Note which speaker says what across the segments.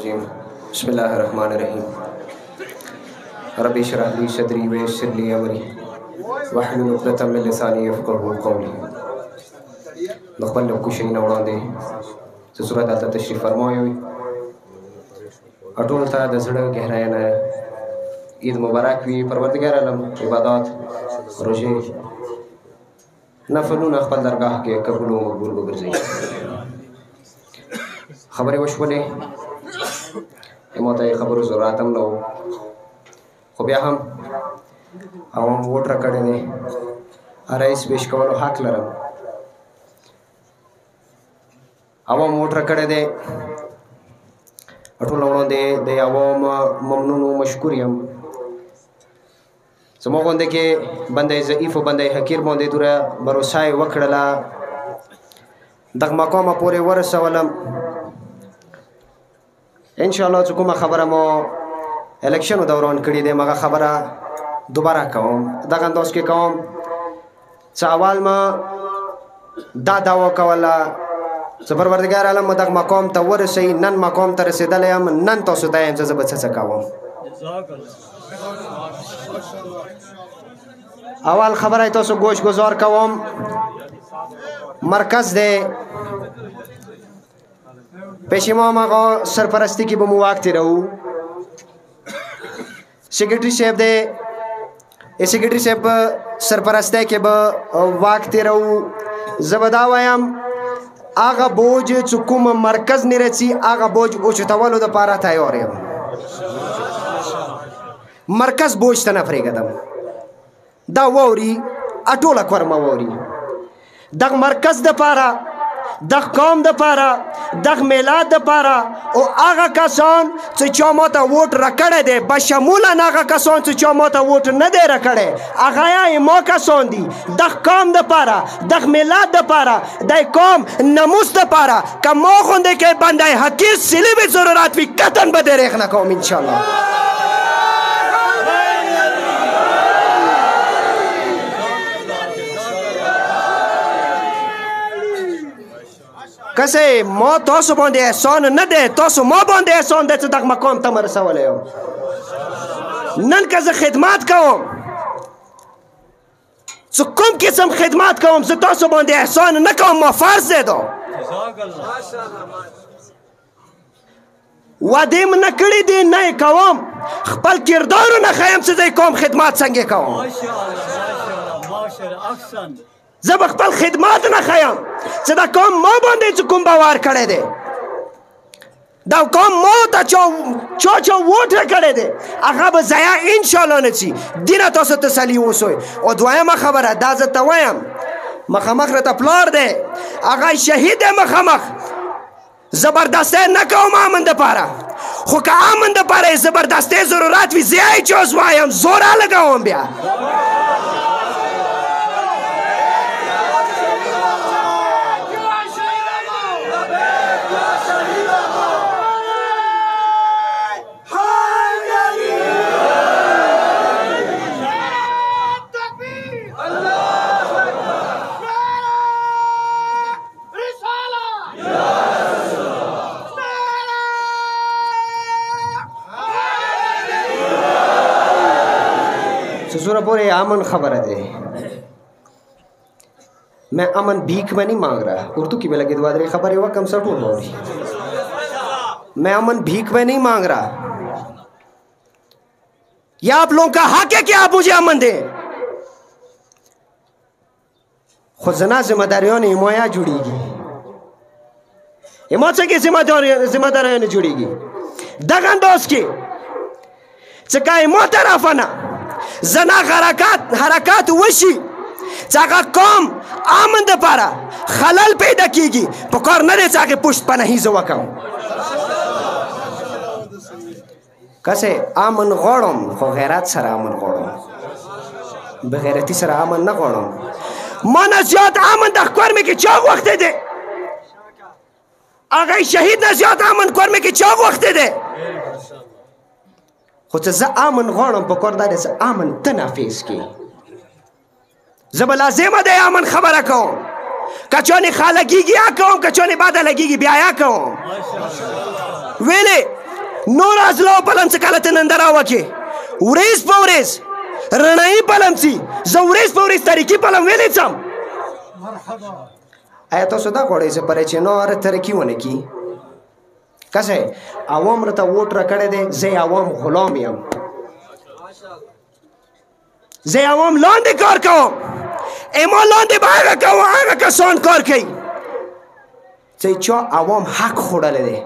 Speaker 1: بسم الله الرحمن الرحیم رب اشرح لي صدري ويسر لي امري واحلل عقدة من لساني يفقهوا قولي. د خپل کوشش نه وړاندې چې سورۃ ته تشریف فرمایوي اټول ته د زړه گہرائی نه عید مبارک وي. پروردګار عالم عبادات روزه نفلونه خپل درگاه کې قبول او مقبول وګرځي. خبرې وشولې موته خبرو ضرورت هم نه و خو بیا هم عوام ووټ راکړی دی رئیس پیش کولو حق لرم. عوام ووټ راکړی دی ټول وړاندې د عوام ممنون او مشکور یم. زموږ غونډه کې بندې ضعیف او بندې حقیر باندې دوره باور وکړله دغه مقام پورې ورسولم. ان شاء الله چې کومه خبره مو الیکشن دوران کړی دی مغه خبره دوباره کوم. دغه انداز کې کوم چې اول ما دا دعوا کوله چې پروردګار عالم دغه مقام ته ورسي. نن مقام ته رسیدلی یم، نن تاسو ته یم چې زه به څه کوم. اول خبره تاسو گوش گذار کوم. مرکز دی پیشیمام آقا سرپرستی کی بمو وقتی رہو سیکرٹری صاحب دے سیکرٹری صاحب سرپرستی کی با وقتی رہو زبدا ویم آغا بوج چکوم مرکز نیرچی آغا بوج اوچتوالو دا پارا تایوریم. مرکز بوج تنفری گدم دا ووری اٹولا کورما ووری دا مرکز دا پارا دغ قوم د پاره دغ میلاد د پاره او هغه کسان چې چا ماته ووټ راکړی دی بشموله هغه کسان چې چا ماته ووټ نه دی راکړی هغه یې ما کسان دي. دغ قوم د پاره دغ میلاد د پاره د قوم ناموس د پاره که ما غوندې کې بندی حقیر سلی به ضرورت وي قطعا به دریغ نه کوم انشاءالله. کسه ما تاسو باندې احسان نه ده، تاسو ما باندې احسان ده چې دغه مقام ته مرسولی یم. نن که زه خدمت کوم چې کوم قسم خدمت کوم زه تاسو باندې احسان نه کوم ما فرض دی دا وعدې م نه کړي دي نه یې کوم خپل کردارو نه ښیم چې زه کوم خدمت څنګه کوم. زه به خپل خدمات نه ښیم چې دا قوم ما باندې چې کوم باور کړی دی دا قوم ما ته چا ووټ راکړی دی هغه به ضایع انشاءالله نه شي. دینه تاسو تسلي اوسئ. او دویمه خبره دا زه ته وایم مخامخ راته پلار دی هغه شهید دی مخامخ زبردستی نه کوم امن دپاره خو که امن دپاره یې زبردستی ضرورت وي زه یې چوز وایم زوره لګوم بیا. سورہ پورے امن خبر ہے. میں امن بھیک میں نہیں مانگ رہا. اردو کی میں لگے دوادرے خبر ہے وہ کم سٹو ہو رہی. میں امن بھیک میں نہیں مانگ رہا. یہ آپ لوگوں کا حق ہے کہ آپ مجھے امن دیں. خود زنا ذمہ داریوں نے امویا جڑی گی اموت سے کی ذمہ داریوں نے جڑی گی دگن دوست کی چکائی محترفنا زنا حرکات وشي چې هغه قوم امن دپاره خلل پیدا کیږي پکار نه دی چې هغې پشت پناهي زه وکړم. کسې امن غواړم خو غیرت سره امن غواړم بغیرتي سره امن نه غواړم. ما نه زیات امن د کورمې کې چا غوښتی دی هغه شهید نه زیات امن کورمې کې چا غوښتی دی خو چې زه امن غواړم په کور دا دی چې امن ته نافظ کړي. زه به لازمه دی امن خبره کوم کچانی خالگیگی یا کوم کچانی بعد لگیگی بیا یا کوم ویلی نور ازلو پلم څه کله ته ننداره وکې ورځ په ورځ رڼایي پلم سي زه ورځ په ورځ تاریکي پلم ویلی څم آیا تاسو دا غواړئ چې پرې چې نور ترقي ونه کړي کسه عوام راته ووټ راکړی دی زه عوام غلام یم زه عوام لاندې کار کوم اما لاندې به هغه کوم هغه کسان کار کوي چې چا عوام حق خوړلی دی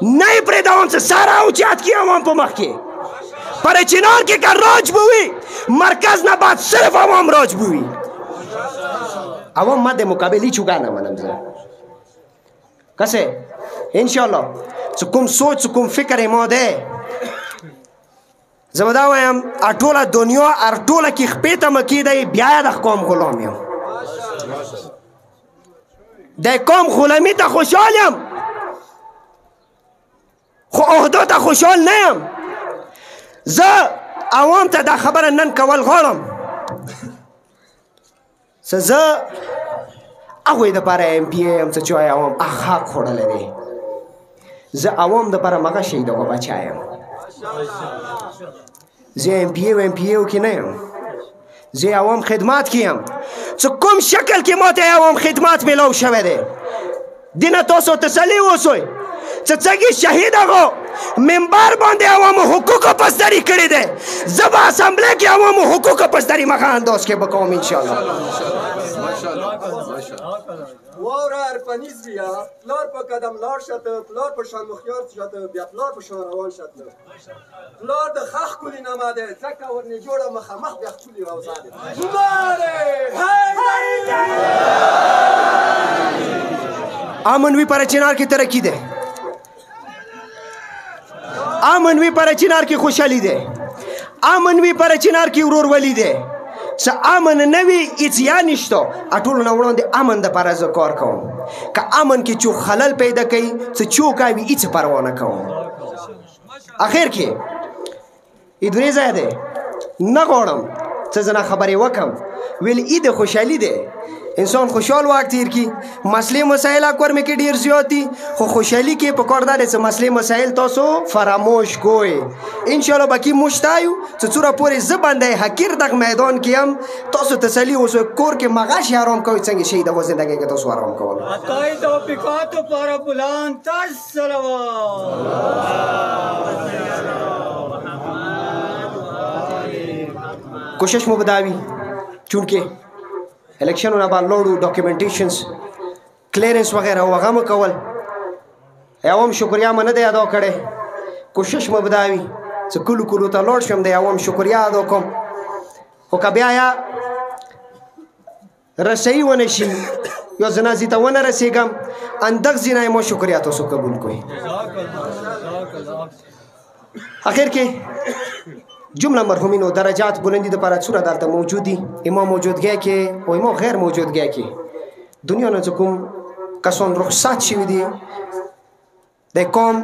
Speaker 1: نه یې پرېږدوم چې سر اوچت کړي عوام په مخ کې پرې چنار کې که راج به وي مرکز نه بعد صرف عوام راج به وي عوام ما د مقابل هیچ وګه نه منم زه کسه انشاءالله چې کوم سوچ کوم فکر ما دی زه به دا وایم ټوله دنیا هر ټوله کې خپې ته مکې دی بیا یې د قوم غلام یم د قوم غلامي ته خوشحال یم خو عهدو ته خوشحال نه یم زه عوام ته دا خبره نن کول غواړم چې زه هغوی دپاره ایم پی ای یم چې چې وایي عوام حق خوړلی دی زه عوام دپاره مغه شی د بچا یم زه ایم پی ای و ایم پی ایو کې نه یم زه عوام خدمات کې یم چې کوم شکل کې ماته عوام خدمات میلاو شوی دی دې نه تاسو تسلي اوسئ چې څنګه شهید هغه منبر باندې عوامو حقوقو پسداري کړې ده زه به اسامبلې کې عوامو حقوقو پسداري مخه انداز کې بکوم انشاءالله
Speaker 2: واوره ارپنیز بیا پلار په قدم لار شته پلار په شان مخیار شته بیا پلار په شان روان شته پلار د خخ کلی نامه ده ځکه ورنه جوړه مخامخ بیا خپلې راوزاده امن وی پر چنار کې ترقی ده امن وی پر چنار کې خوشحالي ده امن وی پر چنار کې ورورولي ده چې امن نه وي هېڅ یا نشته ټولو نه وړاندې امن دپاره زه کار کوم که امن کې څوک خلل پیدا کوي څه چوکه وي هېڅ پروا نه کوم اخر کې ادرې ځای دی نه غواړم څه زه نه خبرې وکړم ویل ای د خوشحالي دی انسان خوشحال وخت تیر کی مسئله مسائل اکور میں کی ډیر زیاتی خو خوشحالی کې پکړ دار چې مسئله مسائل تاسو فراموش کوئ ان شاء الله باقی مشتایو چې څوره پورې ز باندې حقیر دغه میدان کې هم تاسو تسلی اوسو کور کې مغاش آرام کوئ څنګه شي د زندګۍ کې تاسو آرام کول اتای توفیقات پر بلند تاج صلوات کوشش مو بداوی چونکه الیکشنونه باندې لوړو ډاکومنټیشنز کلیرنس وغیرہ وغه مو کول عوام شکریا منه دی ادا کړي کوشش مو بداوی چې کلو کلو ته لوړ شم دی عوام شکریا ادا کوم خو که بیا یا رسۍ ونه شي یا زنازي ته ونه رسېږم اندغ زینه مو شکریا تاسو قبول کوئ اخر کې جمله مرحومین و درجات بلندی دپاره څوره دلته موجودی اما موجودګۍ کې او اما غیر موجودګۍ کې دنیا نه کوم کسان رخصت شوي دي د قوم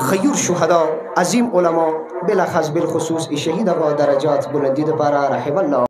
Speaker 2: غیور شهدا عظیم علما بلخص بالخصوص شهید هغه درجات بلندی دپاره رحم الله